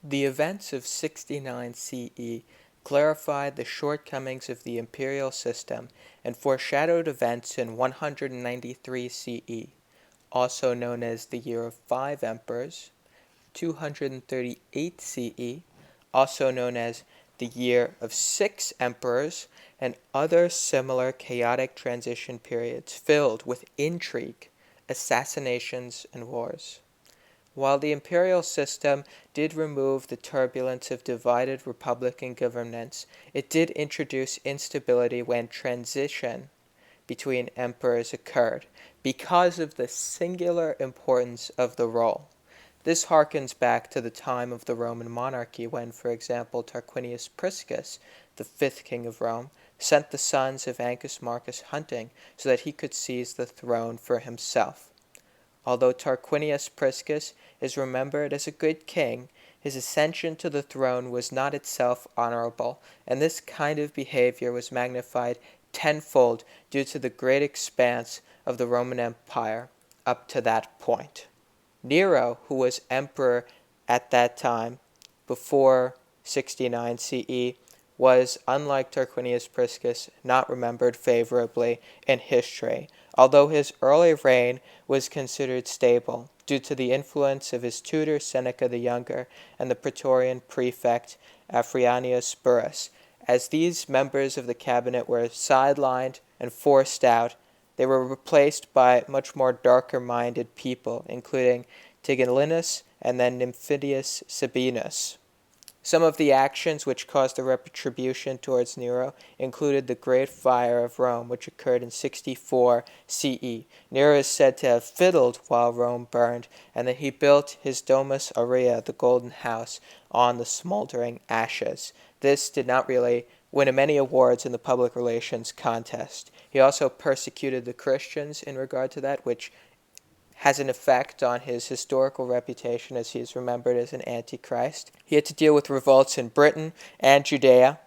The events of 69 CE clarified the shortcomings of the imperial system and foreshadowed events in 193 CE, also known as the year of 5 emperors, 238 CE, also known as the year of 6 emperors, and other similar chaotic transition periods filled with intrigue, assassinations, and wars. While the imperial system did remove the turbulence of divided republican governance, it did introduce instability when transition between emperors occurred because of the singular importance of the role. This harkens back to the time of the Roman monarchy when, for example, Tarquinius Priscus, the fifth king of Rome, sent the sons of Ancus Marcus hunting so that he could seize the throne for himself. Although Tarquinius Priscus is remembered as a good king, his ascension to the throne was not itself honorable, and this kind of behavior was magnified tenfold due to the great expanse of the Roman Empire up to that point. Nero, who was emperor at that time, before 69 CE, was, unlike Tarquinius Priscus, not remembered favorably in history, although his early reign was considered stable due to the influence of his tutor Seneca the Younger and the Praetorian prefect Afrianius Burrus. As these members of the cabinet were sidelined and forced out, they were replaced by much more darker-minded people, including Tigellinus and then Nymphidius Sabinus. Some of the actions which caused a retribution towards Nero included the Great Fire of Rome, which occurred in 64 CE. Nero is said to have fiddled while Rome burned, and that he built his Domus Aurea, the Golden House, on the smoldering ashes. This did not really win him any awards in the public relations contest. He also persecuted the Christians in regard to that, which has an effect on his historical reputation as he is remembered as an antichrist. He had to deal with revolts in Britain and Judea.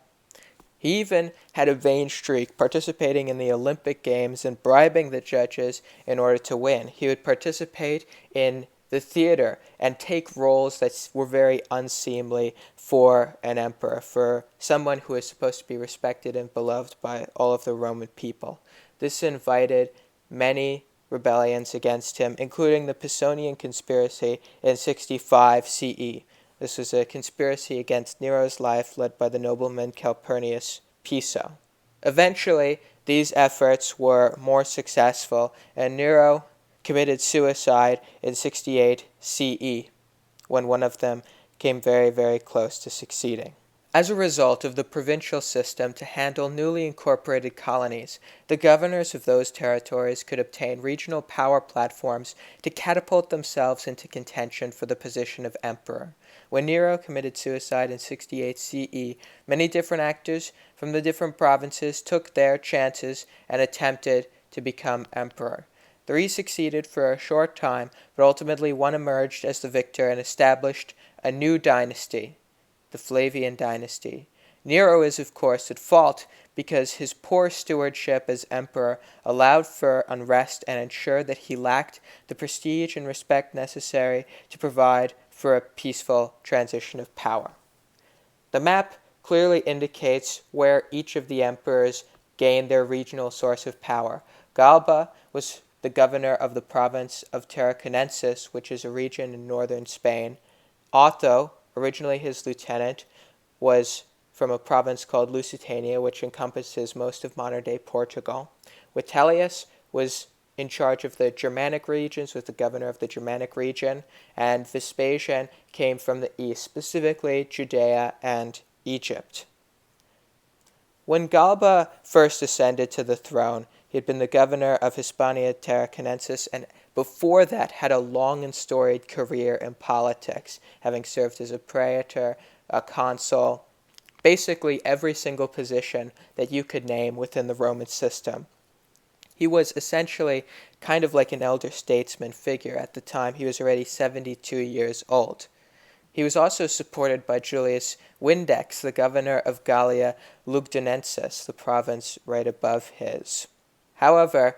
He even had a vain streak, participating in the Olympic Games and bribing the judges in order to win. He would participate in the theater and take roles that were very unseemly for an emperor, for someone who is supposed to be respected and beloved by all of the Roman people. This invited many rebellions against him, including the Pisonian conspiracy in 65 CE. This was a conspiracy against Nero's life led by the nobleman Calpurnius Piso. Eventually, these efforts were more successful, and Nero committed suicide in 68 CE, when one of them came very, very close to succeeding. As a result of the provincial system to handle newly incorporated colonies, the governors of those territories could obtain regional power platforms to catapult themselves into contention for the position of emperor. When Nero committed suicide in 68 CE, many different actors from the different provinces took their chances and attempted to become emperor. 3 succeeded for a short time, but ultimately one emerged as the victor and established a new dynasty, the Flavian dynasty. Nero is, of course, at fault because his poor stewardship as emperor allowed for unrest and ensured that he lacked the prestige and respect necessary to provide for a peaceful transition of power. The map clearly indicates where each of the emperors gained their regional source of power. Galba was the governor of the province of Tarraconensis, which is a region in northern Spain. Otho, originally his lieutenant, was from a province called Lusitania, which encompasses most of modern-day Portugal. Vitellius was in charge of the Germanic regions, was the governor of the Germanic region, and Vespasian came from the east, specifically Judea and Egypt. When Galba first ascended to the throne, he had been the governor of Hispania Tarraconensis, and before that had a long and storied career in politics, having served as a praetor, a consul, basically every single position that you could name within the Roman system. He was essentially kind of like an elder statesman figure at the time. He was already 72 years old. He was also supported by Julius Vindex, the governor of Gallia Lugdunensis, the province right above his. However,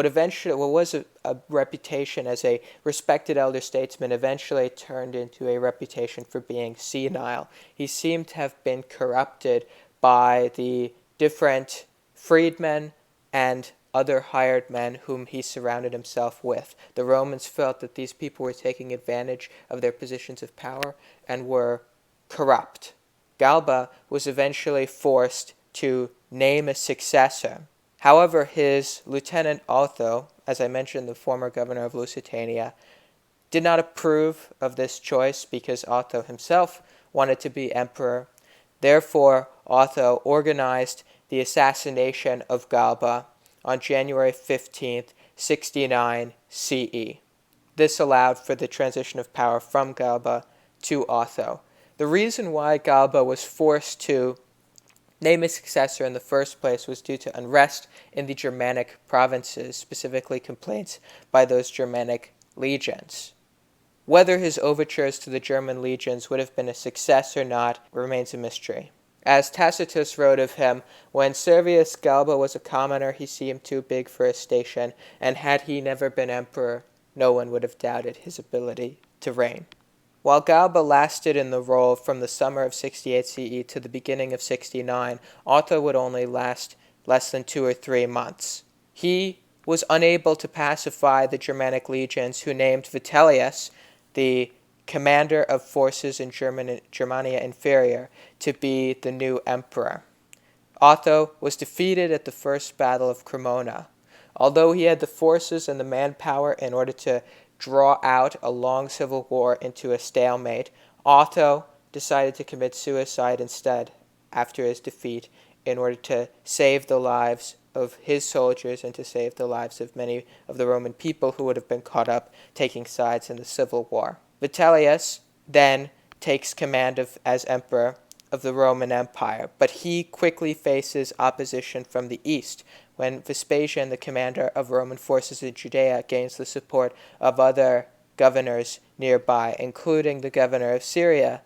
what was a reputation as a respected elder statesman eventually turned into a reputation for being senile. He seemed to have been corrupted by the different freedmen and other hired men whom he surrounded himself with. The Romans felt that these people were taking advantage of their positions of power and were corrupt. Galba was eventually forced to name a successor. However, his lieutenant Otho, as I mentioned, the former governor of Lusitania, did not approve of this choice because Otho himself wanted to be emperor. Therefore, Otho organized the assassination of Galba on January 15th, 69 CE. This allowed for the transition of power from Galba to Otho. The reason why Galba was forced to name a successor in the first place was due to unrest in the Germanic provinces, specifically complaints by those Germanic legions. Whether his overtures to the German legions would have been a success or not remains a mystery. As Tacitus wrote of him, when Servius Galba was a commoner, he seemed too big for his station, and had he never been emperor, no one would have doubted his ability to reign. While Galba lasted in the role from the summer of 68 CE to the beginning of 69, Otho would only last less than 2 or 3 months. He was unable to pacify the Germanic legions, who named Vitellius, the commander of forces in Germania Inferior, to be the new emperor. Otho was defeated at the first battle of Cremona. Although he had the forces and the manpower in order to draw out a long civil war into a stalemate, Otho decided to commit suicide instead after his defeat in order to save the lives of his soldiers and to save the lives of many of the Roman people who would have been caught up taking sides in the civil war. Vitellius then takes command as emperor of the Roman Empire, but he quickly faces opposition from the east when Vespasian, the commander of Roman forces in Judea, gains the support of other governors nearby, including the governor of Syria,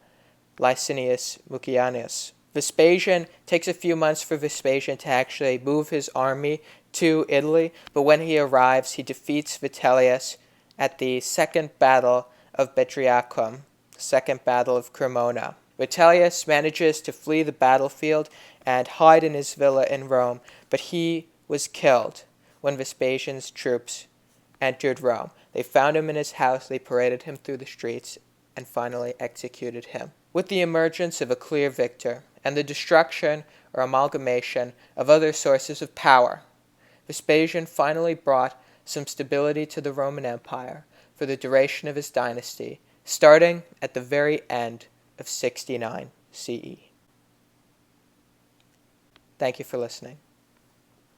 Licinius Mucianus. Vespasian takes a few months for Vespasian to actually move his army to Italy, but when he arrives, he defeats Vitellius at the Second Battle of Betriacum, Second Battle of Cremona. Vitellius manages to flee the battlefield and hide in his villa in Rome, but he was killed when Vespasian's troops entered Rome. They found him in his house, they paraded him through the streets, and finally executed him. With the emergence of a clear victor and the destruction or amalgamation of other sources of power, Vespasian finally brought some stability to the Roman Empire for the duration of his dynasty, starting at the very end of 69 CE. Thank you for listening.